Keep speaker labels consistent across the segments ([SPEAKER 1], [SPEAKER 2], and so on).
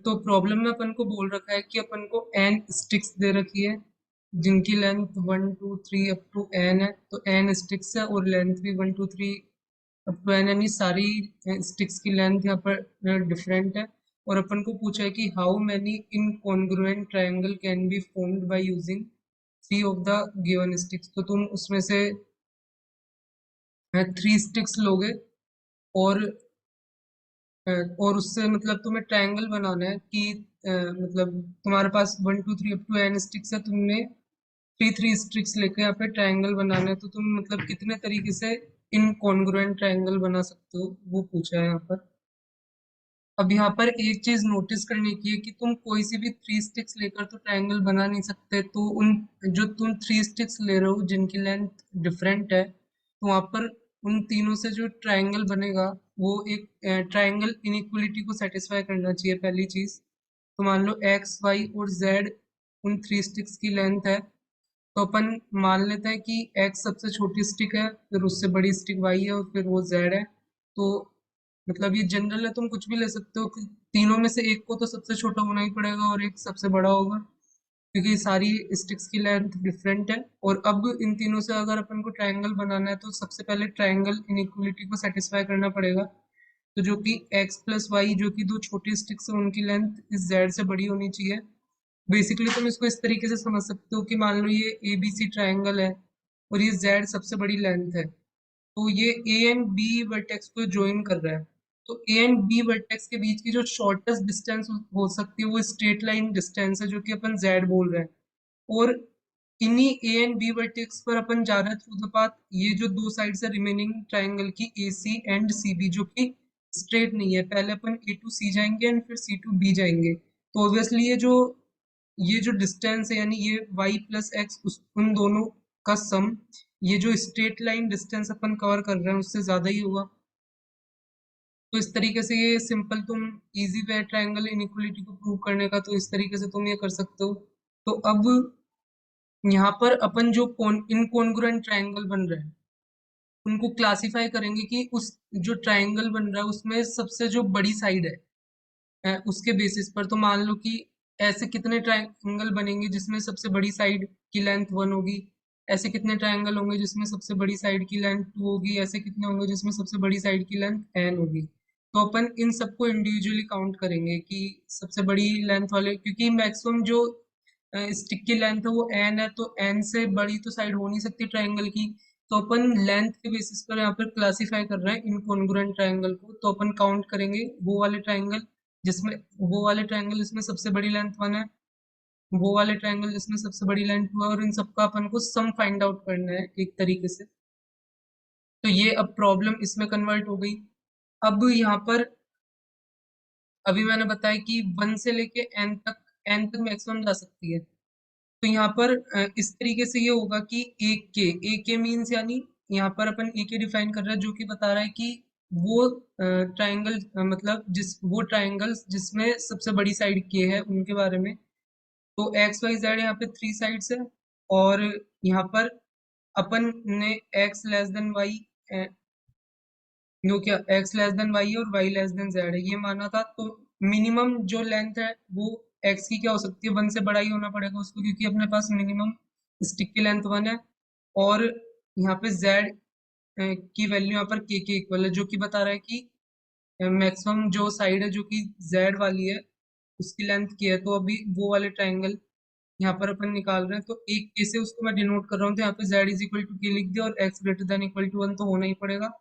[SPEAKER 1] तो प्रॉब्लम में अपन को बोल रखा है कि अपन को एन स्टिक्स दे रखी है जिनकी लेंथ 1 2 3 अप टू एन है। तो एन स्टिक्स है और लेंथ भी 1 2 3 अप टू एन, यानी सारी स्टिक्स की लेंथ यहाँ पर डिफरेंट है। और अपन को पूछा है कि how many incongruent triangle can be formed by using three of the given sticks. तो तुम उसमें से 3 स्टिक्स लोगे और और उससे मतलब तुम्हें ट्रायंगल बनाना है कि मतलब तुम्हारे पास 1 2 3 अप टू एन स्टिक्स है, तुमने थ्री थ्री स्टिक्स लेके यहाँ पे ट्रायंगल बनाना है। तो तुम मतलब कितने तरीके से इनकॉन्ग्रुएंट ट्रायंगल बना सकते हो वो पूछा है यहाँ पर। अब यहाँ पर एक चीज नोटिस करने की है कि तुम कोई सी भी 3 स्टिक्स लेकर तो ट्रायंगल बना नहीं सकते। तो उन जो तुम 3 स्टिक्स ले रहे हो जिनकी लेंथ डिफरेंट है, तो वहां पर उन तीनों से जो ट्रायंगल बनेगा वो एक ट्रायंगल इनइक्वलिटी को सेटिस्फाई करना चाहिए, पहली चीज। तो मान लो एक्स वाई और जेड उन 3 स्टिक्स की लेंथ है। तो अपन मान लेते हैं कि एक्स सबसे छोटी स्टिक है, फिर उससे बड़ी स्टिक वाई है और फिर वो जेड है। तो मतलब ये जनरल है, तुम कुछ भी ले सकते हो कि तीनों में से एक को तो सबसे छोटा होना ही पड़ेगा और एक सबसे बड़ा होगा, क्योंकि सारी स्टिक्स की लेंथ डिफरेंट है। और अब इन तीनों से अगर अपन को ट्रायंगल बनाना है तो सबसे पहले ट्रायंगल इनइक्वलिटी को सेटिस्फाई करना पड़ेगा। तो जो कि एक्स प्लस वाई, जो कि दो छोटी स्टिक्स है, उनकी लेंथ इस जेड से बड़ी होनी चाहिए। बेसिकली तुम इसको इस तरीके से समझ सकते हो कि मान लो ये ए बी सी ट्राइंगल है और ये जेड सबसे बड़ी लेंथ है। तो ये ए एंड बी वर्टेक्स को ज्वाइन कर रहा है। तो ए एंड बी वर्टेक्स के बीच की जो शॉर्टेस्ट डिस्टेंस हो सकती है वो स्ट्रेट लाइन डिस्टेंस है, जो कि अपन जेड बोल रहे हैं। और इन्हीं ए एंड बी वर्टेक्स पर अपन जा रहे हैं थ्रू द पाथ ये जो दो साइड है रिमेनिंग ट्राइंगल की, ए सी एंड सी बी, जो कि स्ट्रेट नहीं है। पहले अपन ए टू सी जाएंगे एंड फिर सी टू बी जाएंगे। तो ऑब्वियसली ये जो डिस्टेंस है, यानी ये y प्लस एक्स उन दोनों का सम, ये जो स्ट्रेट लाइन डिस्टेंस अपन कवर कर रहे हैं उससे ज्यादा ही होगा। तो इस तरीके से ये सिंपल, तुम इजी वे ट्रायंगल इनइक्वलिटी को प्रूव करने का, तो इस तरीके से तुम ये कर सकते हो। तो अब यहाँ पर अपन जो इनकॉन्ग्रुएंट ट्रायंगल बन रहे हैं उनको क्लासिफाई करेंगे कि उस जो ट्रायंगल बन रहा है उसमें सबसे जो बड़ी साइड है उसके बेसिस पर। तो मान लो कि ऐसे कितने ट्रायंगल बनेंगे जिसमें सबसे बड़ी साइड की लेंथ 1 होगी, ऐसे कितने ट्रायंगल होंगे जिसमें सबसे बड़ी साइड की लेंथ 2 होगी, ऐसे कितने होंगे जिसमें सबसे बड़ी साइड की लेंथ n होगी। तो अपन इन सबको इंडिविजुअली काउंट करेंगे कि सबसे बड़ी लेंथ वाले, क्योंकि मैक्सिमम जो स्टिक की लेंथ है वो n है, तो n से बड़ी तो साइड हो नहीं सकती ट्रायंगल की। तो अपन लेंथ के बेसिस पर यहाँ पर क्लासिफाई कर रहे हैं इनकॉन्ग्रुएंट ट्रायंगल को। तो अपन काउंट करेंगे वो वाले ट्रायंगल जिसमें वो वाले ट्रायंगल जिसमें सबसे बड़ी लेंथ 1 है, वो वाले ट्रायंगल जिसमें सबसे बड़ी लेंथ 2 है, और इन सबका अपन को सम फाइंड आउट करना है एक तरीके से। तो ये अब प्रॉब्लम इसमें कन्वर्ट हो गई। अब यहाँ पर अभी मैंने बताया कि 1 से लेके एन तक मैक्सिमम जा सकती है। तो यहाँ पर इस तरीके से ये होगा कि ए के मीन्स, यानी यहाँ पर अपन ए के डिफाइन कर रहे हैं जो कि बता रहा है कि वो ट्रायंगल, मतलब वो ट्रायंगल्स जिसमें सबसे बड़ी साइड के है उनके बारे में। तो एक्स वाई जेड यहाँ पे 3 साइड्स है, और यहाँ पर अपन ने एक्स लेस देन वाई, जो क्या एक्स लेस देन वाई है और वाई लेस देन जेड है ये माना था। तो मिनिमम जो लेंथ है वो एक्स की क्या हो सकती है, 1 से बड़ा ही होना पड़ेगा उसको, क्योंकि अपने पास मिनिमम स्टिक की लेंथ 1 है। और यहाँ पे जेड की वैल्यू यहाँ पर के इक्वल है, जो कि बता रहा है कि मैक्सिमम जो साइड है जो कि जेड वाली है उसकी लेंथ की है। तो अभी वो वाले ट्राइंगल यहाँ पर अपन निकाल रहे हैं। तो एक के से उसको मैं डिनोट कर रहा हूँ, तो यहाँ पे जेड इज इक्वल टू के लिख दिया और x greater than equal to 1 तो होना ही पड़ेगा।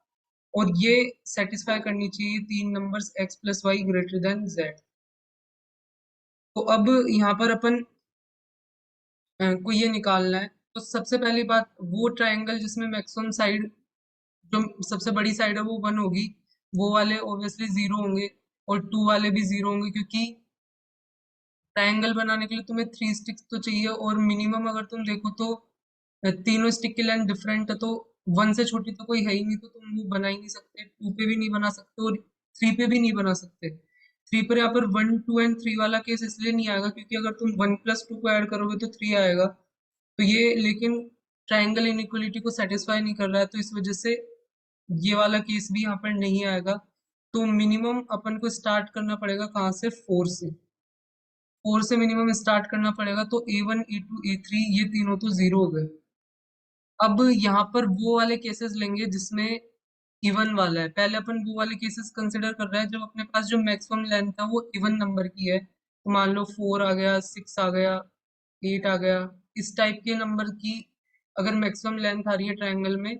[SPEAKER 1] और ये सेटिस्फाई करनी चाहिए 3 numbers x plus y greater than z. तो अब यहाँ पर अपन को ये निकालना है। तो सबसे पहली बात, वो ट्रायंगल जिसमें मैक्सिमम साइड, जो सबसे बड़ी साइड है वो 1 होगी, वो वाले ऑब्वियसली 0 होंगे और 2 वाले भी 0 होंगे, क्योंकि ट्रायंगल बनाने के लिए तुम्हें 3 स्टिक्स तो चाहिए। और मिनिमम अगर तुम देखो तो तीनों स्टिक की लेंथ डिफरेंट है, तो 1 से छोटी तो कोई है ही नहीं, तो तुम वो बना ही नहीं सकते, 2 पे भी नहीं बना सकते और 3 पे भी नहीं बना सकते। 3 पर यहाँ पर 1 2 एंड 3 वाला केस इसलिए नहीं आएगा क्योंकि अगर तुम 1 प्लस 2 को ऐड करोगे तो 3 आएगा। तो ये लेकिन ट्रायंगल इनइक्वलिटी को सेटिस्फाई नहीं कर रहा है, तो इस वजह से ये वाला केस भी यहाँ पर नहीं आएगा। तो मिनिमम अपन को स्टार्ट करना पड़ेगा कहाँ से, 4 से। 4 से मिनिमम स्टार्ट करना पड़ेगा, तो A1 A2 A3 ये तीनों तो जीरो हो गए। अब यहाँ पर वो वाले केसेस लेंगे जिसमें इवन वाला है। पहले अपन वो वाले केसेस कंसिडर कर रहे हैं जब अपने पास जो मैक्सिमम लेंथ है वो इवन नंबर की है। तो मान लो 4 आ गया, 6 आ गया, 8 आ गया, इस टाइप के नंबर की अगर मैक्सिमम लेंथ आ रही है ट्रायंगल में,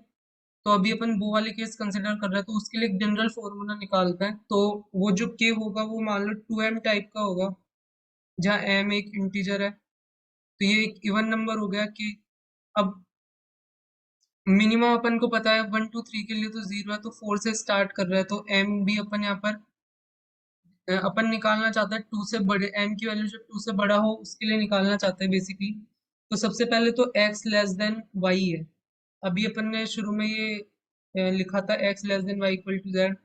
[SPEAKER 1] तो अभी अपन वो वाले केस कंसिडर कर रहे हैं। तो उसके लिए एक जनरल फॉर्मूला निकालते हैं। तो वो जो के होगा वो मान लो 2m टाइप का होगा, जहाँ m एक इंटीजर है। तो ये एक इवन नंबर हो गया कि अब मिनिमम अपन को पता है 1 2 3 के लिए तो जीरो है, तो 4 से स्टार्ट कर रहा है। तो m भी अपन यहाँ पर अपन निकालना चाहते हैं 2 से बड़े, m की वैल्यू जब 2 से बड़ा हो उसके लिए निकालना चाहते हैं बेसिकली। तो सबसे पहले तो x लेस देन y है। अभी अपन ने शुरू में ये लिखा था x less than y equal to z।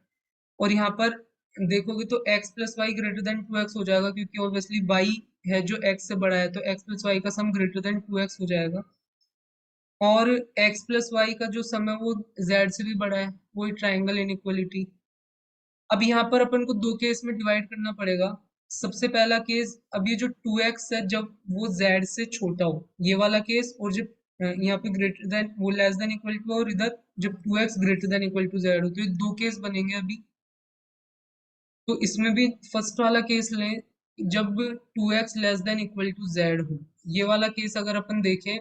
[SPEAKER 1] और यहाँ पर देखोगे तो x plus y greater than 2x हो जाएगा, क्योंकि ऑब्वियसली y है जो x से बड़ा है, तो x प्लस वाई का सम ग्रेटर देन 2x हो जाएगा। और x प्लस वाई का जो सम है वो z से भी बड़ा है, वही ट्राइंगल इनइक्वालिटी। अब यहाँ पर अपन को दो केस में डिवाइड करना पड़ेगा। सबसे पहला केस, अब ये जो 2x है जब वो z से छोटा हो, ये वाला केस। और जब यहाँ पे ग्रेटर देन वो लेस देन इक्वल टू, और इधर जब 2x greater than equal to z हो, तो ये दो केस बनेंगे अभी। तो इसमें भी फर्स्ट वाला केस लें, जब 2x less than equal to z हो। ये वाला केस अगर अपन देखें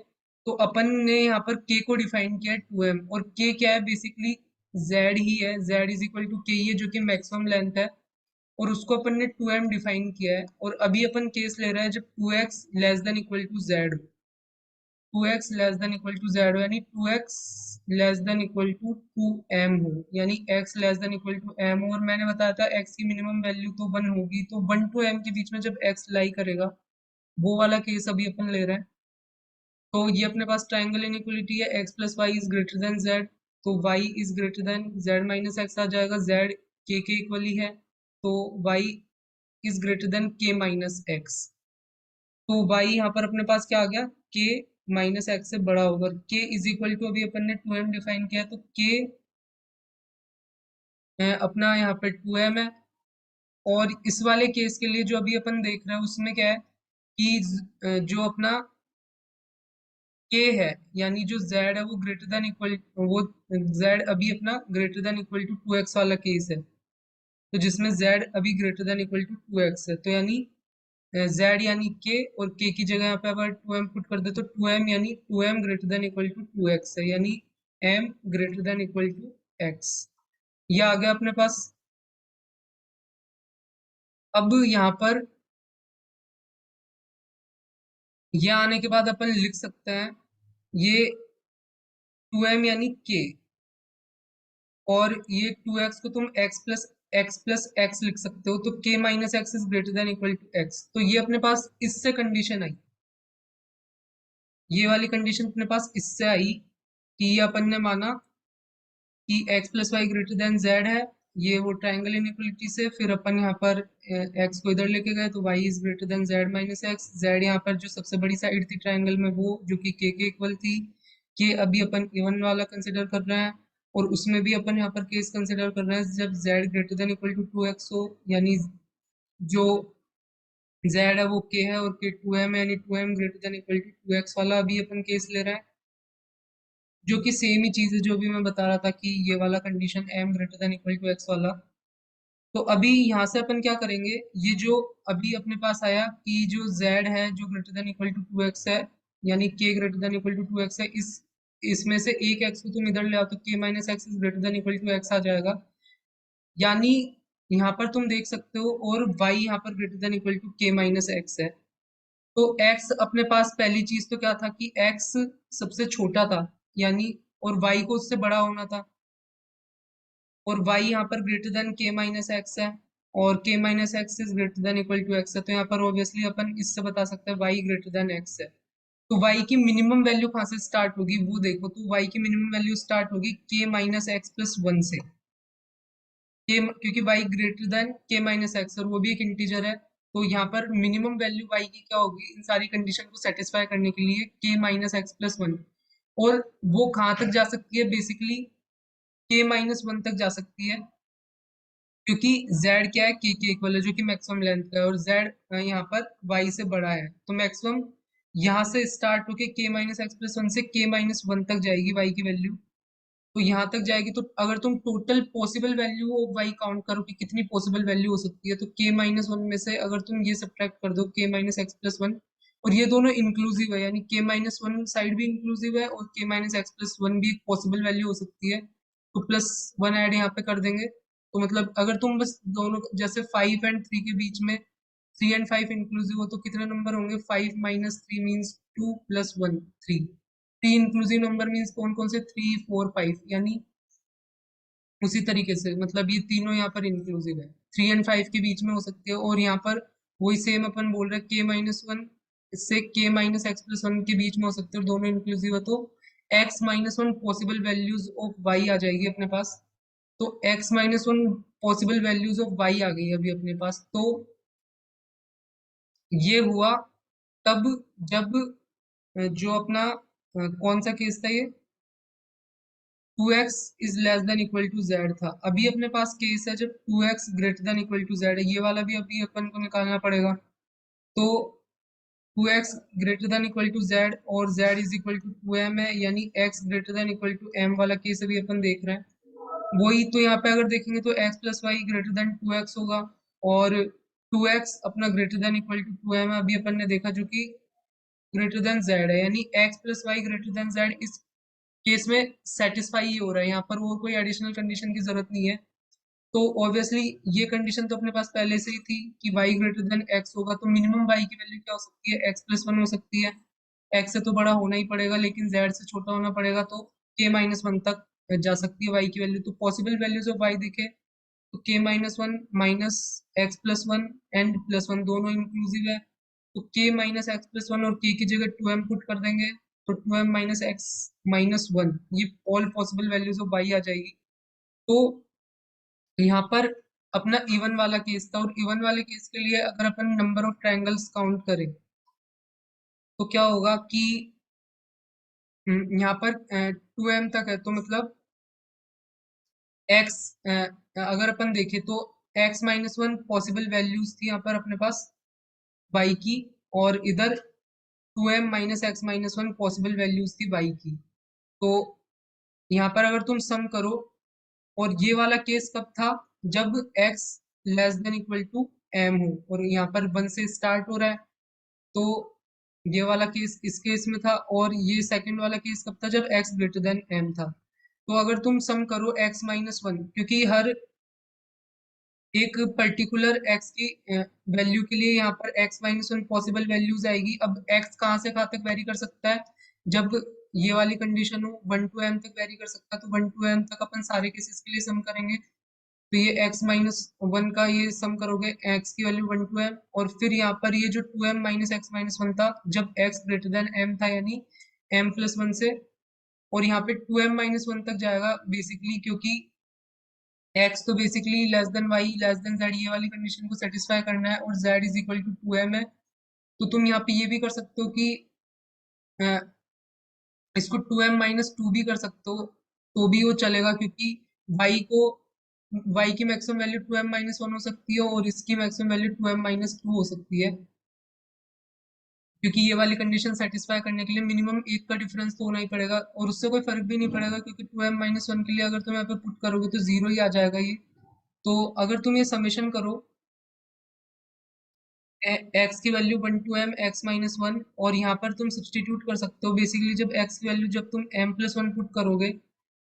[SPEAKER 1] तो अपन ने यहाँ पर k को डिफाइन किया है 2m, और k क्या है बेसिकली, z ही है। z is equal to k ही है जो कि मैक्सिमम लेंथ है, और उसको अपन ने 2m डिफाइन किया है। और अभी अपन केस ले रहे हैं जब 2x less than equal to z हो। 2x less than equal to z हो, यानी 2x less than equal to 2m हो, यानी x less than equal to m हो। और मैंने बताया था x की मिनिमम वैल्यू तो 1 होगी, तो 1 टू m के बीच में जब x लाई करेगा, वो वाला केस अभी अपन ले रहे हैं। तो ये अपने पास ट्राइंगल इनइक्वालिटी है, x plus y is greater than z। तो y is greater than z minus x आ जाएगा, z k के इक्वल ही है, तो y is greater than k minus x। तो y यहाँ पर अपने पास क्या आ गया, k माइनस एक्स से बड़ा होगा। k इज इक्वल टू, अभी अपन ने 2m डिफाइन किया है, तो k अपना यहाँ पे 2m है। और इस वाले केस के लिए जो अभी अपन देख रहे हैं उसमें क्या है कि जो अपना k है, यानी जो z है वो ग्रेटर देन इक्वल, वो z अभी अपना greater than equal to 2x वाला केस है। तो जिसमें z अभी greater than equal to 2x है, तो यानी z यानी k, और k की जगह यहाँ पे अगर 2m पुट कर दे तो 2m, यानी 2m greater than equal to 2x है, यानी m greater than equal to x। ये आ गया अपने पास। अब यहाँ पर ये आने के बाद अपन लिख सकते हैं ये 2m यानी k, और ये 2x को तुम x प्लस एक्स लिख सकते हो, तो k minus x is greater than equal to x। तो ये अपने पास इससे कंडीशन आई, ये वाली कंडीशन अपने पास इससे आई कि ये अपन ने माना कि x plus y greater than z है, ये वो ट्राइंगल इनइक्वालिटी से। फिर अपन यहाँ पर x को इधर लेके गए, तो y is greater than z minus x. z यहाँ पर जो सबसे बड़ी साइड थी ट्राइंगल में वो जो कि k के इक्वल थी, k अभी अपन इवन वाला कंसिडर कर रहे हैं। और उसमें भी अपन यहाँ पर केस कंसिडर कर रहे हैं जब z greater than equal to 2x हो, यानी जो z है वो k है और k 2m है, यानी 2m greater than equal to 2x वाला अभी अपन केस ले रहे हैं, जो कि सेम ही चीज है जो भी मैं बता रहा था कि ये वाला condition m greater than equal to x वाला। तो अभी यहाँ से अपन क्या करेंगे, ये जो अभी अपने पास आया कि जो z है जो greater than equal to 2x है, यानी k greater than equal to 2x है, इस इसमें से एक x को तुम इधर ले आओ तो k minus x is greater than equal to x आ जाएगा। यानी यहाँ पर तुम देख सकते हो, और y यहाँ पर greater than equal to k minus x है। तो x अपने पास पहली चीज तो क्या था कि x सबसे छोटा था, यानी और y को उससे बड़ा होना था। और y यहाँ पर greater than k minus x है, और k minus x is greater than equal to x है। तो यहाँ पर ऑब्वियसली अपन इससे बता सकते हैं y ग्रेटर देन x है। तो y की मिनिमम वैल्यू कहाँ से स्टार्ट होगी वो देखो, तो y की मिनिमम वैल्यू स्टार्ट होगी k minus x plus one से। k, क्योंकि y greater than k minus x, और वो भी एक इंटीजर है। तो यहाँ पर मिनिमम वैल्यू y की क्या होगी इन सारी कंडीशन को सेटिस्फाई करने के लिए, k minus x plus one. और वो कहाँ तक जा सकती है बेसिकली, k माइनस वन तक जा सकती है। क्योंकि z क्या है, k के इक्वल है, जो कि मैक्सिमम लेंथ का है, और z यहाँ पर y से बड़ा है, तो मैक्सिमम यहाँ से स्टार्ट होके k minus x plus one से k माइनस वन तक जाएगी y की वैल्यू। तो यहाँ तक जाएगी, तो अगर तुम total possible value of y count करो कि कितनी पॉसिबल वैल्यू हो सकती है, तो k माइनस वन में से अगर तुम ये सब्ट्रैक्ट कर दो k minus x plus one, और ये दोनों इंक्लूसिव है, यानी k माइनस वन साइड भी इंक्लूसिव है और k minus x plus one भी एक पॉसिबल वैल्यू हो सकती है, तो प्लस वन ऐड यहाँ पे कर देंगे। तो मतलब अगर तुम बस दोनों, जैसे 5 और 3 के बीच में 3 और 5 इंक्लूसिव हो, तो कितने नंबर होंगे, 5 - 3 means 2 + 1 3। Three inclusive number means कौन कौन से, 3 4 5, यानी उसी तरीके से मतलब ये तीनों यहाँ पर इंक्लूसिव है, 3 और 5 के बीच में हो सकती है। और यहाँ पर वही सेम अपन बोल रहे हैं, k माइनस वन इससे k minus x plus one के बीच में हो सकते हैं, और दोनों इंक्लूसिव है, तो x minus one possible values of y आ जाएगी अपने पास। तो x minus one possible values of y आ गई अभी अपने पास। तो ये हुआ तब जब जो अपना कौन सा केस था ये, 2x is less than equal to z था। अभी अपने पास केस है जब 2x greater than equal to z है, ये वाला भी अभी अपन को निकालना पड़ेगा। तो 2x greater than equal to z और z is equal to 2m है, यानी x greater than equal to m वाला केस अभी अपन देख रहे हैं। वही तो यहाँ पे अगर देखेंगे तो x plus y greater than 2x होगा, और 2x अपना greater than equal to 2m है, अभी अपन ने देखा, जो कि ग्रेटर देन z है, यानी x plus y greater than z इस केस में सेटिस्फाई ही हो रहा है, यहाँ पर वो कोई एडिशनल कंडीशन की जरूरत नहीं है। तो ऑब्वियसली ये कंडीशन तो अपने पास पहले से ही थी कि y ग्रेटर देन x होगा, तो मिनिमम y की वैल्यू क्या हो सकती है, x प्लस वन हो सकती है। x से तो बड़ा होना ही पड़ेगा, लेकिन z से छोटा होना पड़ेगा, तो k माइनस वन तक जा सकती है y की वैल्यू। तो पॉसिबल वैल्यूज ऑफ y देखे तो k minus one minus x plus one and plus one दोनों इंक्लूसिव है, तो k minus x plus one और k की जगह 2m पुट कर देंगे, तो 2m minus x minus one, ये all possible values of y आ जाएगी। तो यहाँ पर अपना इवन वाला केस था, और इवन वाले केस के लिए अगर अपन नंबर ऑफ ट्रायंगल्स काउंट करें तो क्या होगा कि यहाँ पर 2m तक है, तो मतलब x अगर अपन देखें तो x minus one possible values थी यहाँ पर अपने पास y की, और इधर 2m minus x minus one possible values थी y की। तो यहाँ पर अगर तुम सम करो, और ये वाला केस कब था, जब x less than equal to m हो, और यहाँ पर वन से स्टार्ट हो रहा है, तो ये वाला केस इस केस में था, और ये सेकंड वाला केस कब था, जब x ग्रेटर देन m था। तो अगर तुम सम करो x माइनस वन, क्योंकि हर एक पर्टिकुलर x की वैल्यू के लिए यहाँ पर x minus one possible values आएगी। अब x कहाँ से कहाँ तक वेरी कर सकता है, जब ये वाली कंडीशन हो 1 to m तक वेरी कर सकता है, तो 1 to m तक अपन सारे केसेस के लिए सम करेंगे। तो ये x माइनस वन का ये सम करोगे, x की वैल्यू 1 to m, और फिर यहाँ पर ये जो 2m minus x minus one था, जब x ग्रेटर देन m था, यानी m प्लस वन से, और यहाँ पे 2m माइनस वन तक जाएगा बेसिकली, क्योंकि x तो basically less than y less than z, ये वाली कंडीशन को सेटिस्फाई करना है, और z is equal to 2m है। तो तुम यहाँ पे ये भी कर सकते हो कि अ, इसको 2m माइनस टू भी कर सकते हो, तो भी वो चलेगा, क्योंकि y को y की maximum value 2m minus one हो सकती है, और इसकी maximum value 2m minus two हो सकती है, क्योंकि ये वाली कंडीशन सेटिस्फाई करने के लिए मिनिमम एक का डिफरेंस तो होना ही पड़ेगा, और उससे कोई फर्क भी नहीं पड़ेगा, क्योंकि 2m माइनस वन के लिए अगर तुम यहाँ पे पुट करोगे तो जीरो ही आ जाएगा ये। तो अगर तुम ये समेशन करो एक्स की value 1 to m x minus one, और यहाँ पर तुम सब्सटीट्यूट कर सकते हो बेसिकली, जब एक्स की वैल्यू जब तुम m प्लस वन पुट करोगे,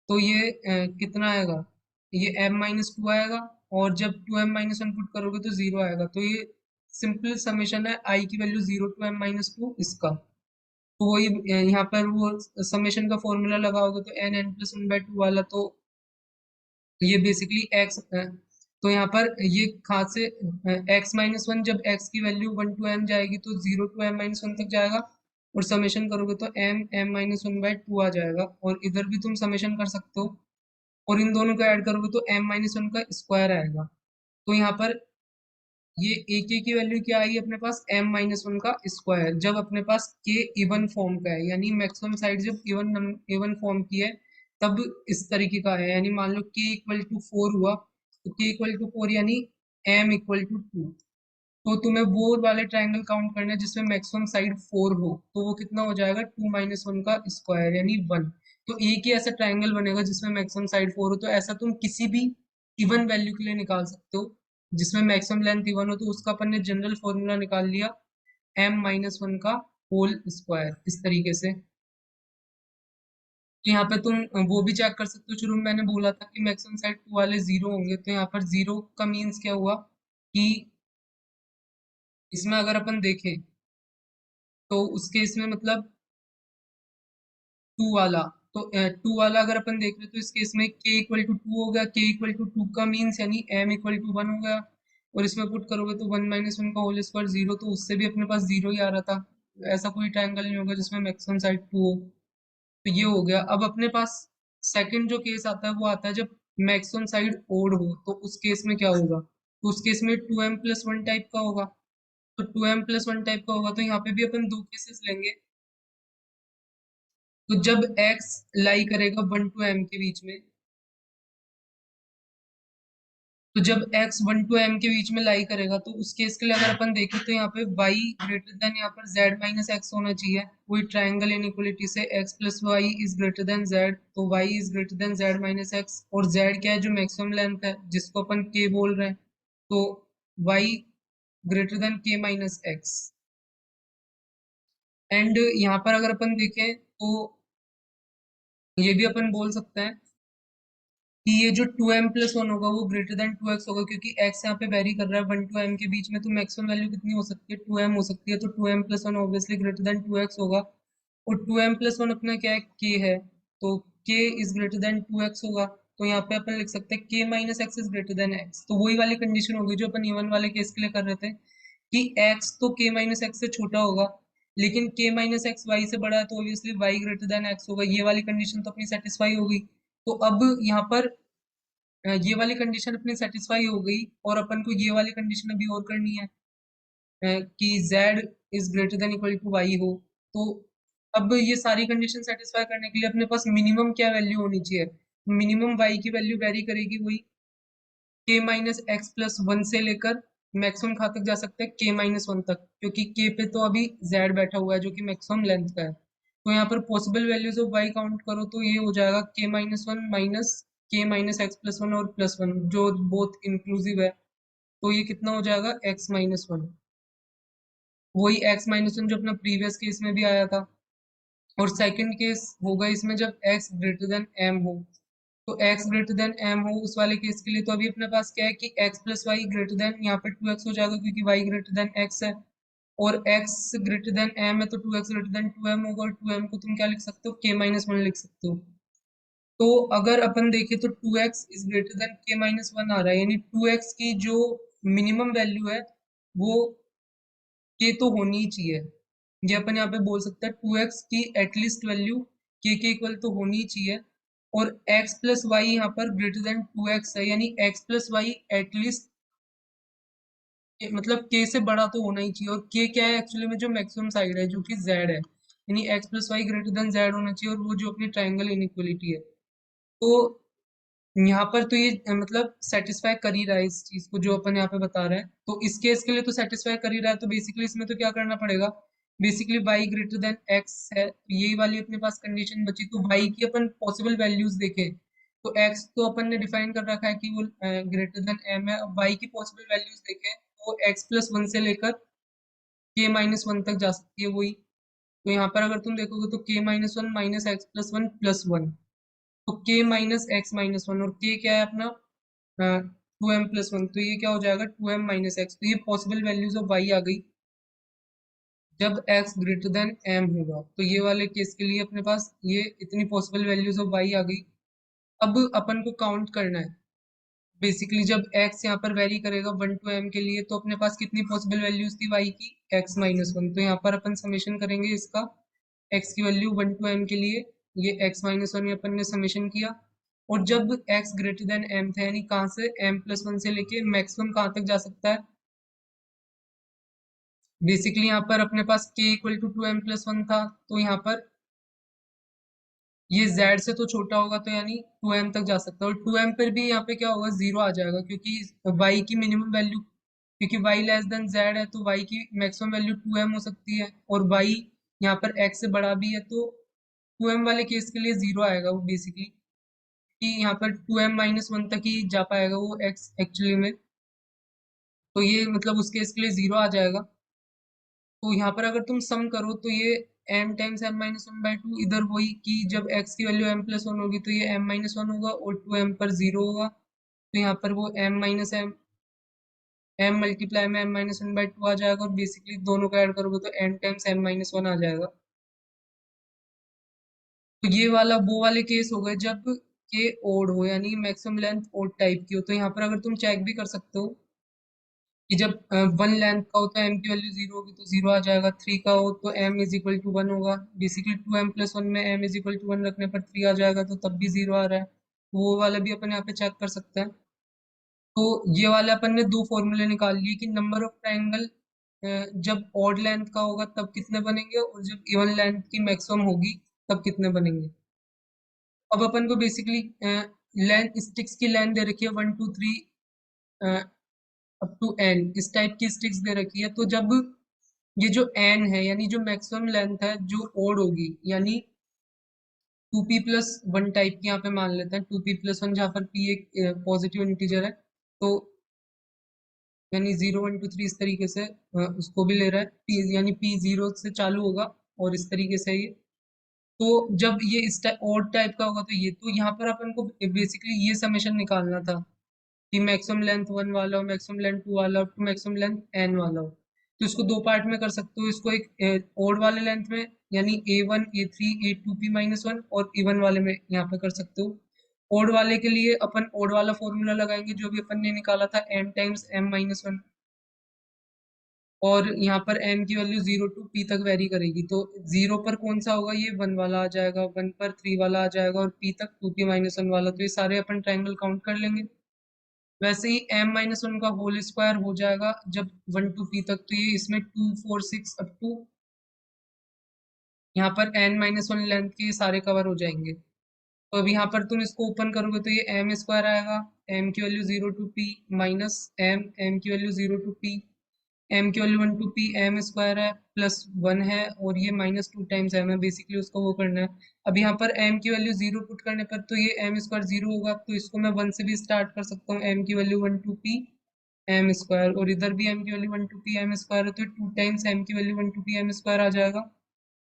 [SPEAKER 1] तो ये कितना आएगा, ये m माइनस टू आएगा, और जब 2m माइनस वन पुट करोगे तो जीरो आएगा। तो ये सिंपल समेशन है i की value 0 to m minus two इसका। तो वही यहाँ पर वो समेशन का फॉर्मूला लगाओगे, तो n plus one by to वाला, तो ये बेसिकली x, तो यहाँ पर ये खास से x माइनस वन, जब x की वैल्यू 1 to m जाएगी तो 0 to m माइनस वन तक जाएगा, और समेशन करोगे तो m minus one by two आ जाएगा, और इधर भी तुम समेशन कर सकते हो, और इन दोनों को ऐड करोगे तो m माइनस वन का स्क्वायर आएगा। तो यहाँ पर ये a k की वैल्यू क्या आई अपने पास, m माइनस वन का स्क्वायर, जब अपने पास k इवन फॉर्म का है, यानी मैक्सिमम साइड जब इवन फॉर्म की है, तब इस तरीके का है, यानी मान लो k इक्वल टू फोर हुआ, तो k इक्वल टू 4 यानी m इक्वल टू 2। तो तुम्हें वो वाले ट्रायंगल काउंट करना है जिसमें मैक्सिमम साइड 4 हो, तो वो कितना हो जाएगा 2 माइनस 1 का स्क्वायर यानी 1। तो एक ही ऐसा ट्रायंगल बनेगा जिसमें मैक्सिमम साइड 4 हो, तो ऐसा तुम किसी भी इवन वैल्यू के लिए निकाल सकते हो जिसमें मैक्सिमम लेंथ इवन हो, तो उसका अपन ने जनरल फॉर्मूला निकाल लिया m-1 का होल स्क्वायर इस तरीके से। तो यहाँ पे तुम वो भी चेक कर सकते हो, शुरू में मैंने बोला था कि मैक्सिमम साइड 2 वाले जीरो होंगे, तो यहाँ पर जीरो का मीन्स क्या हुआ कि इसमें अगर अपन देखें तो उस केस में मतलब 2 वाला, तो 2 वाला अगर अपन देख रहे हैं तो इस केस में k इक्वल टू 2 हो गया, k इक्वल टू 2 का मीन्स यानी m इक्वल टू 1 हो गया, और इसमें पुट करोगे तो 1 माइनस 1 का होल स्क्वायर 0, तो उससे भी अपने पास 0 ही आ रहा था। ऐसा कोई ट्रायंगल नहीं होगा जिसमें मैक्सिमम साइड 2 हो। तो ये हो गया। अब अपने पास सेकंड जो केस आता है वो आता है जब मैक्सिमम साइड ओड हो, तो उस केस में क्या होगा, तो उस केस में 2m+1 टाइप का होगा। तो 2m+1 टाइप का होगा, तो यहाँ पे भी अपन दो केसेस लेंगे। तो जब x लाई करेगा 1 टू m के बीच में, तो जब x 1 टू m के बीच में लाई करेगा, तो उस केस के लिए अगर अपन देखें तो यहाँ पे y ग्रेटर देन यहाँ पर z माइनस एक्स होना चाहिए। वही ट्राइंगल इनइक्वलिटी से x plus y is greater than z, तो y is greater than z minus x, और z क्या है जो मैक्सिमम लेंथ है जिसको अपन k बोल रहे हैं, तो y greater than k minus x. And यहाँ पर अगर अपन देखें तो ये भी अपन बोल सकते हैं कि ये जो 2m+1 होगा वो ग्रेटर देन 2x होगा, क्योंकि x यहाँ पे वेरी कर रहा है 1 टू m के बीच में, तो मैक्सिमम वैल्यू कितनी हो सकती है 2m हो सकती है, तो 2m+1 obviously greater than 2x होगा। और 2m+1 अपना क्या है k है, तो k is greater than 2x होगा। तो यहाँ पे अपन लिख सकते हैं k minus x is greater then x। तो वही वाली कंडीशन होगी जो अपन इवन वाले केस के लिए कर रहे थे कि x तो k माइनस एक्स से छोटा होगा, लेकिन k माइनस एक्स वाई से बड़ा है, तो obviously y greater than x होगा। ये वाली कंडीशन तो अपनी सेटिस्फाई हो गई। तो अब यहाँ पर ये वाली कंडीशन अपनी सेटिस्फाई हो गई, और अपन को ये वाली कंडीशन अभी और करनी है कि z is greater than equal to y हो। तो अब ये सारी कंडीशन सेटिस्फाई करने के लिए अपने पास मिनिमम क्या वैल्यू होनी चाहिए, मिनिमम y की वैल्यू वेरी करेगी वही k minus x plus one से लेकर मैक्सिमम कहाँ तक जा सकते हैं k-1 तक, क्योंकि k पे तो अभी z बैठा हुआ है जो कि मैक्सिमम लेंथ का है। तो यहाँ पर possible values of y count करो तो ये हो जाएगा k-1 minus k minus x plus one और प्लस वन जो बोथ इंक्लूसिव है, तो ये कितना हो जाएगा x-1, वही x-1 जो अपना प्रीवियस केस में भी आया था। और सेकंड केस होगा इसमें जब x ग्रेटर देन m हो, तो x ग्रेटर देन m हो उस वाले केस के लिए, तो अभी अपने पास क्या है कि x plus y greater than यहाँ पे 2x हो जाएगा क्योंकि y ग्रेटर देन x है, और x ग्रेटर देन m है तो 2x ग्रेटर देन 2m होगा, और 2m को तुम क्या लिख सकते हो k-1 लिख सकते हो। तो अगर अपन देखें तो 2x is greater then k-1 आ रहा है, यानी 2x की जो मिनिमम वैल्यू है वो k तो होनी ही चाहिए। ये अपन यहाँ पे बोल सकते हैं 2x की एटलीस्ट वैल्यू k के इक्वल तो होनी ही चाहिए, और x प्लस वाई यहाँ पर ग्रेटर देन 2x है, यानी x प्लस वाई एटलीस्ट मतलब k से बड़ा तो होना ही चाहिए, और k क्या है एक्चुअली में जो मैक्सिमम साइड है जो कि z है, यानी x plus y greater than z होना चाहिए, और वो जो अपनी ट्राइंगल इनइक्वलिटी है। तो यहाँ पर तो ये मतलब सेटिस्फाई कर ही रहा है इस चीज को जो अपन यहाँ पे बता रहे हैं, तो इस केस के लिए तो सेटिस्फाई कर ही रहा है, तो बेसिकली इसमें तो क्या करना पड़ेगा, basically y greater than x है, यही वाली अपने पास कंडीशन बची। तो y की अपन पॉसिबल वैल्यूज देखें तो x तो अपन ने डिफाइन कर रखा है कि वो ग्रेटर देन m है। अब y की पॉसिबल वैल्यूज देखें तो x+1 से लेकर k-1 तक जा सकती है वही। तो यहाँ पर अगर तुम देखोगे तो k-1 minus x plus one plus one, तो k minus x minus one, और k क्या है अपना 2m+1, तो ये क्या हो जाएगा 2m माइनस एक्स। तो ये पॉसिबल वैल्यूज ऑफ y आ गई जब x ग्रेटर देन m होगा, तो ये वाले केस के लिए अपने पास ये इतनी पॉसिबल वैल्यूज ऑफ y आ गई। अब अपन को काउंट करना है बेसिकली जब x यहाँ पर वेरी करेगा 1 टू m के लिए, तो अपने पास कितनी पॉसिबल वैल्यूज थी y की x-1, तो यहाँ पर अपन समेशन करेंगे इसका x की वैल्यू 1 टू m के लिए, ये x-1 ये अपन ने समेशन किया। और जब x ग्रेटर देन m था, यानी कहाँ से m+1 से लेके मैक्सिमम कहाँ तक जा सकता है, बेसिकली यहाँ पर अपने पास k इक्वल टू 2m+1 था, तो यहाँ पर ये z से तो छोटा होगा तो यानी 2m तक जा सकता है, और 2m पर भी यहाँ पे क्या होगा, जीरो आ जाएगा, क्योंकि y की मिनिमम वैल्यू, क्योंकि y लेस देन z है तो y की मैक्सिमम वैल्यू 2m हो सकती है, और y यहाँ पर x से बड़ा भी है तो 2m वाले केस के लिए जीरो आएगा वो बेसिकली, कि यहाँ पर 2m-1 तक ही जा पाएगा वो x एक्चुअली में। तो ये मतलब उस केस के लिए जीरो आ जाएगा। तो यहाँ पर अगर तुम सम करो तो ये m टाइम्स m-1/2, इधर वही कि जब x की वैल्यू m+1 होगी तो ये m-1 होगा और 2m पर जीरो होगा, तो यहाँ पर वो m मल्टीप्लाई में m-1/2 आ जाएगा, और बेसिकली दोनों को ऐड करोगे तो n टाइम्स m-1 आ जाएगा। तो ये वाला वो वाले केस हो गए जब के ओड हो, यानी मैक्सिमम लेंथ ओड टाइप की हो। तो यहाँ पर अगर तुम चेक भी कर सकते हो कि जब 1 लेंथ का होता है m की वैल्यू जीरो होगी तो जीरो आ जाएगा, 3 का हो तो m=1 होगा, बेसिकली 2m+1 में m=1 रखने पर 3 आ जाएगा, तो तब भी जीरो आ रहा है, तो वो वाला भी अपन यहाँ पे चेक कर सकते हैं। तो ये वाला अपन ने दो फॉर्मूले निकाल लिए कि नंबर ऑफ ट्रायंगल जब ऑड लेंथ का होगा तब कितने बनेंगे, और जब इवन लेंथ की मैक्सिमम होगी तब कितने बनेंगे। अब अपन को बेसिकली लेंथ, स्टिक्स की लेंथ दे रखी है 1 2 3 अप टू n, इस टाइप की स्टिक्स दे रखी है। तो जब ये जो n है, यानी जो मैक्सिमम लेंथ है जो ओड होगी, यानी 2p+1 टाइप की यहाँ पे मान लेते हैं, 2p+1 जहाँ पर p एक पॉजिटिव इंटीजर है, तो यानी 0 1 2 3 इस तरीके से उसको भी ले रहा है p, यानी p जीरो से चालू होगा और इस तरीके से ये। तो जब ये इस ओड टाइप का होगा तो ये, तो यहाँ पर अपन को बेसिकली ये समेशन निकालना था कि मैक्सिमम लेंथ 1 वाला हो, मैक्सिमम लेंथ 2 वाला हो, टू मैक्सिमम लेंथ n वाला हो। तो इसको दो पार्ट में कर सकते हो, इसको एक ओड वाले लेंथ में, यानी a1 a3 a2p-1, और इवन वाले में यहाँ पे कर सकते हो। ओड वाले के लिए अपन ओड वाला फॉर्मूला लगाएंगे जो भी अपन ने निकाला था, n टाइम्स m-1, और यहाँ पर m की वैल्यू 0 to p तक वेरी करेगी, तो जीरो पर कौन सा होगा, ये 1 वाला आ जाएगा, 1 पर 3 वाला आ जाएगा, और p तक 2p-1 वाला, तो ये सारे अपन ट्रायंगल काउंट कर लेंगे। वैसे ही m-1 का होल स्क्वायर हो जाएगा जब 1 to p तक, तो ये इसमें 2 4 6 अप टू यहाँ पर n-1 लेंथ के ये सारे कवर हो जाएंगे। तो अब यहाँ पर तुम इसको ओपन करोगे तो ये m स्क्वायर आएगा, m की value 0 to p minus m की वैल्यू 0 to p, m की value 1 to p m square है प्लस 1 है, और ये -2 टाइम्स m है, बेसिकली उसको वो करना है। अब यहाँ पर m की वैल्यू जीरो पुट करने पर तो ये m स्क्वायर जीरो होगा, तो इसको मैं 1 से भी स्टार्ट कर सकता हूँ, m की value 1 to p m square, और इधर भी m की value 1 to p m square है, तो 2 टाइम्स m की value 1 to p m square आ जाएगा,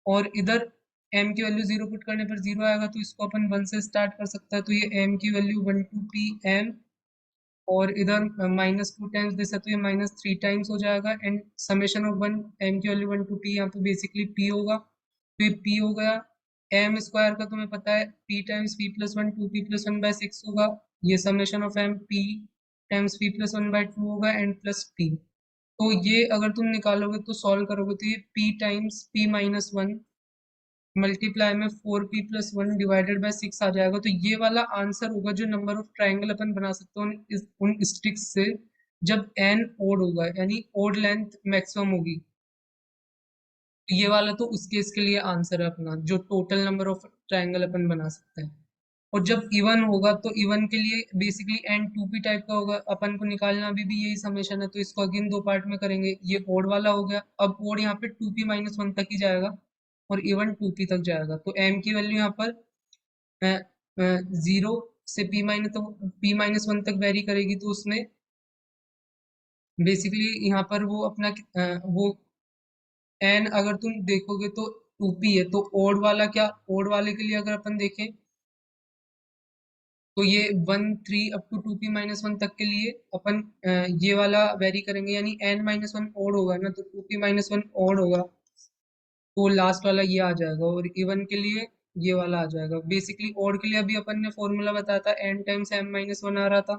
[SPEAKER 1] और इधर m की वैल्यू जीरो पुट करने पर जीरो आएगा, तो इसको अपन 1 से स्टार्ट कर सकते हैं, तो ये m की वैल्यू 1 to p m, और इधर -2 टाइम्स दे सकते, तो ये -3 टाइम्स हो जाएगा, एंड समेशन ऑफ 1 m की वैल्यू 1 to p, यहाँ पे बेसिकली p होगा, तो ये p हो गया। m स्क्वायर का तुम्हें पता है p टाइम्स p+1 2p+1/6 होगा, ये summation of m p times p+1/2 होगा एंड प्लस p। तो ये अगर तुम निकालोगे तो सॉल्व करोगे तो ये p टाइम्स p-1 मल्टीप्लाई में 4p+1 डिवाइडेड बाय 6 आ जाएगा, तो ये वाला आंसर होगा जो नंबर ऑफ ट्रायंगल अपन बना सकते हैं उन स्टिक्स से जब n ओड होगा, यानी ओड लेंथ मैक्सिमम होगी। तो ये वाला तो उस केस के लिए आंसर है अपना, जो टोटल नंबर ऑफ ट्रायंगल अपन बना सकते हैं। और जब इवन होगा तो इवन के लिए बेसिकली n 2p टाइप का होगा, अपन को निकालना भी यही समेशन है, तो इसको अगेन दो पार्ट में करेंगे। ये ओड वाला हो गया, अब ओड यहाँ पे 2p-1 तक ही जाएगा और इवन 2p तक जाएगा, तो m की वैल्यू यहाँ पर 0 से p-1 तक वेरी करेगी, तो उसमें बेसिकली यहाँ पर वो अपना वो n अगर तुम देखोगे तो 2p है, तो ओड वाला क्या, ओड वाले के लिए अगर अपन देखें तो ये 1 3 अप टू 2p-1 तक के लिए अपन ये वाला वेरी करेंगे, यानी n-1 ओड होगा ना, तो 2p-1 ओड होगा, तो लास्ट वाला ये आ जाएगा, और इवन के लिए ये वाला आ जाएगा। बेसिकली ओड के लिए अभी अपन ने फॉर्मूला बताया था, n टाइम्स m-1 आ रहा था,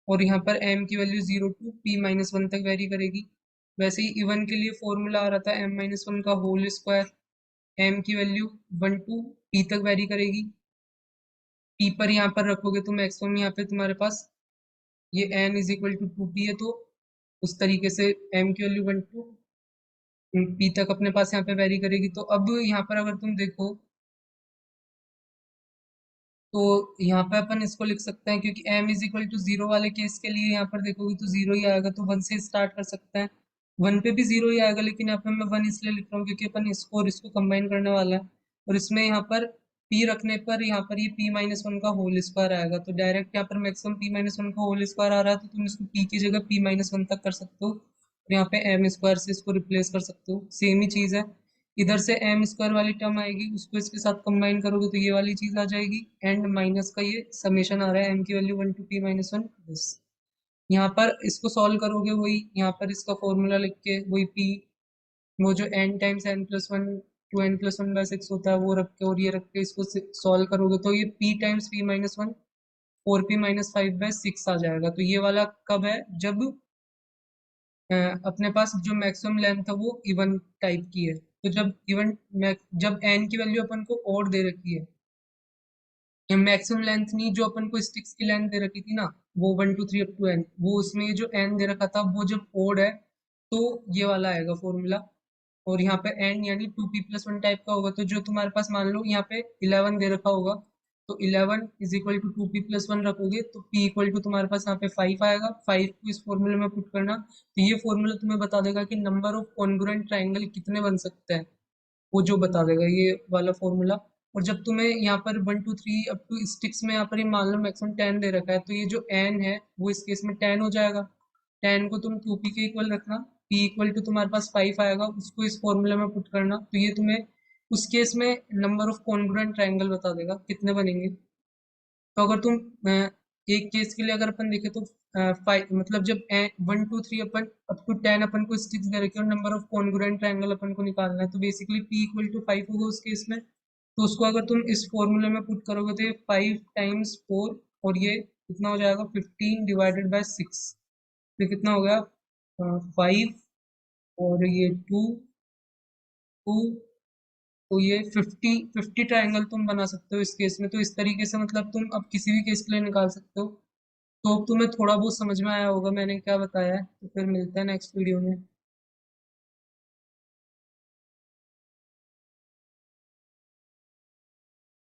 [SPEAKER 1] और यहाँ पर m की वैल्यू 0 to p-1 तक वेरी करेगी। वैसे ही इवन के लिए फॉर्मूला आ रहा था m-1 का होल स्क्वायर, m की वैल्यू 1 to p तक वेरी करेगी, p पर यहाँ पर रखोगे तो मैक्सिमम यहाँ पे तुम्हारे पास ये n=2p है, तो उस तरीके से m की वैल्यू 1 to p तक अपने पास यहाँ पे वेरी करेगी। तो अब यहाँ पर अगर तुम देखो तो यहाँ पे अपन इसको लिख सकते हैं, क्योंकि m is equal to zero वाले केस के लिए यहाँ पर देखोगे तो जीरो ही आएगा, तो वन से स्टार्ट कर सकते हैं। वन पे भी जीरो ही आएगा, लेकिन यहाँ पे मैं वन इसलिए लिख रहा हूँ क्योंकि अपन इसको और इसको कंबाइन करने वाला है। और इसमें यहाँ पर p रखने पर यहाँ पर ये p माइनस वन का होल स्क्वायर आएगा, तो डायरेक्ट यहाँ पर मैक्सिमम p माइनस वन का होल स्क्वायर आ रहा है, तो तुम इसको p की जगह p माइनस वन तक कर सकते हो, और यहाँ पे m स्क्वायर से इसको रिप्लेस कर सकते हो। सेम ही चीज है, इधर से एम स्क्वायर वाली टर्म आएगी, उसको इसके साथ कंबाइन करोगे तो ये वाली चीज आ जाएगी, एंड माइनस का ये समेशन आ रहा है, एम की value one two P minus one बस। यहाँ पर इसको सॉल्व करोगे, वही यहाँ पर इसका फॉर्मूला लिख के वही पी, वो जो n times n plus one two n plus one by six होता है वो रख के और ये रख के इसको सॉल्व करोगे तो ये p times p minus one four p minus five by six आ जाएगा। तो ये वाला कब है, जब अपने पास जो मैक्सिमम लेंथ है वो इवन टाइप की है। तो जब इवन, जब एन की वैल्यू अपन को और दे रखी है, मैक्सिमम लेंथ नहीं, जो अपन को स्टिक्स की लेंथ दे रखी थी ना, वो one two three up to n, वो उसमें ये जो एन दे रखा था वो जब ओड है तो ये वाला आएगा फॉर्मूला। और यहाँ पे एन यानी two p plus one type का होगा, तो जो तुम्हारे पास मान लो यहाँ पे 11 दे रखा होगा, तो 11 is equal to two p plus one रखोगे तो p इक्वल टू तुम्हारे पास यहाँ पे 5 आएगा। 5 को इस फॉर्मूले में पुट करना, तो ये फॉर्मूला तुम्हें बता देगा कि नंबर ऑफ कॉन्ग्रुएंट ट्राइंगल कितने बन सकते हैं, वो जो बता देगा ये वाला फॉर्मूला। और जब तुम्हें यहाँ पर one two three up to sticks में यहाँ पर ये मान लो मैक्सिमम 10 दे रखा है, तो ये जो n है वो इस केस में 10 हो जाएगा। 10 को तुम 2p के इक्वल रखना, p इक्वल टू तुम्हारे पास 5 आएगा, उसको इस फॉर्मूला में पुट करना, तो ये तुम्हें उस केस में नंबर ऑफ कॉन्ग्रुएंट ट्राइंगल बता देगा कितने बनेंगे। तो अगर तुम एक केस के लिए अगर अपन देखें तो फाइव, मतलब जब वन टू थ्री अपन अप टू 10 अपन को स्टिक्स दे रखे और नंबर ऑफ कॉन्ग्रुएंट ट्रायंगल अपन को निकालना है, तो बेसिकली p इक्वल टू 5 होगा उस केस में। तो उसको अगर तुम इस फॉर्मूले में पुट करोगे तो ये 5 टाइम्स 4, और ये कितना हो जाएगा 15 डिवाइडेड बाय 6, तो कितना हो गया 5, और ये 2 2, तो ये 50 ट्रायंगल तुम बना सकते हो इस केस में। तो इस तरीके से मतलब तुम अब किसी भी केस के लिए निकाल सकते हो। तो अब तुम्हें थोड़ा बहुत समझ में आया होगा मैंने क्या बताया है, तो फिर मिलते हैं नेक्स्ट वीडियो में।